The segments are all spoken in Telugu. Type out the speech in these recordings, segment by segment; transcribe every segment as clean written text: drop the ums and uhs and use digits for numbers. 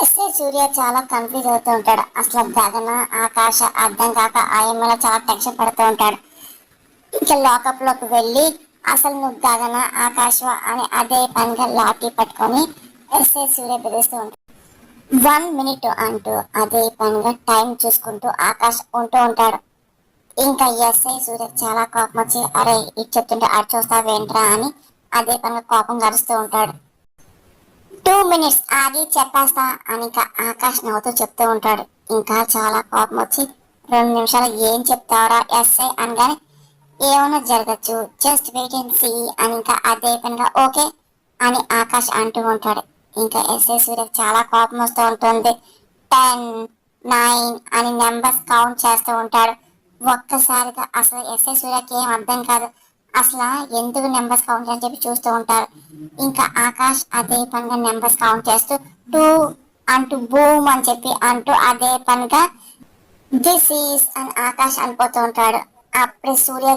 ఎస్ఏ సూర్య చాలా కన్ఫ్యూజ్ అవుతూ ఉంటాడు. అసలు గగన ఆకాశ అర్థం కాక ఆయమ్మలో చాలా టెన్షన్ పడుతూ ఉంటాడు. ఇక లాకప్ లోకి వెళ్ళి అసలు నువ్వు గగన ఆకాశ అని అదే పనిగా లాఠీ పట్టుకొని ఎస్ఏ సూర్య బెదిరిస్తూ ఉంటాడు. 1 మినిట్ అంటూ అదే పనిగా టైం చూసుకుంటూ ఆకాశ్ ఉంటూ ఉంటాడు. ఇంకా ఎస్ఐ సూర్య చాలా కోపం వచ్చి అరే ఇది చెప్తుంటే అటు చూస్తావేంట్రా అని అదే పనిగా కోపం గరుస్తూ ఉంటాడు. 2 మినిట్స్ ఆగి చెప్పేస్తా అని ఇంకా ఆకాష్ నవ్వుతూ చెప్తూ ఉంటాడు. ఇంకా చాలా కోపం వచ్చి 2 నిమిషాలు ఏం చెప్తావరా ఎస్ఐ అనగానే ఏమైనా జరగచ్చు జస్ట్ వెయిట్ అండ్ సీ అని ఇంకా అదే పనిగా ఓకే అని ఆకాష్ అంటూ ఉంటాడు. ఇంకా ఎస్ఐ సూర్యకి చాలా కోపం వస్తూ ఉంటుంది. 10, 9 అని నెంబర్స్ కౌంట్ చేస్తూ ఉంటాడు. ఒక్కసారిగా అసలు ఎస్ఐ సూర్యకి ఏం అర్థం కాదు. అసలు ఎందుకు నెంబర్స్ కౌంట్ అని చెప్పి చూస్తూ ఉంటారు. ఇంకా ఆకాష్ అదే పనిగా నెంబర్స్ కౌంట్ చేస్తూ 2 అంటూ బూమ్ అని చెప్పి అంటూ అదే పనిగా దిస్ ఈస్ అని ఆకాష్ అనిపోతూ ఉంటాడు. అప్పుడే సూర్య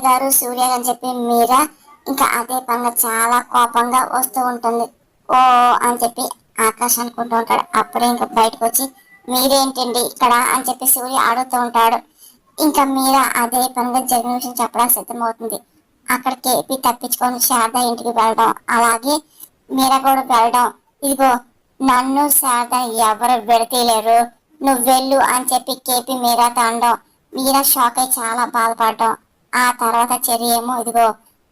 అని చెప్పి మీరా ఇంకా అదే పనిగా చాలా కోపంగా వస్తూ ఉంటుంది. ఓ అని చెప్పి ఆకాష్ అనుకుంటూ ఉంటాడు. అప్పుడే ఇంకా బయటకు వచ్చి మీరేంటండి ఇక్కడ అని చెప్పి సూర్య అడుగుతూ ఉంటాడు. ఇంకా మీరా అదే పనిగా జరిగిన విషయం చెప్పడానికి సిద్ధమవుతుంది. అక్కడ కేపీ తప్పించుకొని శారద ఇంటికి వెళ్ళడం, అలాగే మీరా కూడా వెళ్ళడం. ఇదిగో నన్ను శారద ఎవరు విడతీయలేరు, నువ్వు వెళ్ళు అని చెప్పి కేపీ మీరాతో అనడం. మీరా షాక్ అయి చాలా బాధపడడం. ఆ తర్వాత చెర్రి ఏమో ఇదిగో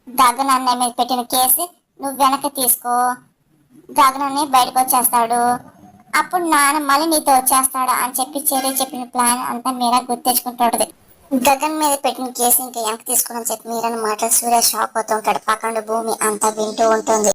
గగన్ అన్నయ్య మీద పెట్టిన కేసు నువ్వు వెనక్కి తీసుకో, గగన్ అన్నయ్య బయటకు వచ్చేస్తాడు, అప్పుడు నాన్న మళ్ళీ నీతో వచ్చేస్తాడు అని చెప్పి చెర్రి చెప్పిన ప్లాన్ అంతా మీరా గుర్తెచ్చుకుంటుంటది. గగన్ మీద పెట్టిన కేసు ఇంకా వెనక్కి తీసుకుని చెప్పి మీరని మాటలు సూర్య షాక్ అవుతూ ఉంటాడు. పక్కన భూమి అంతా వింటూ ఉంటుంది.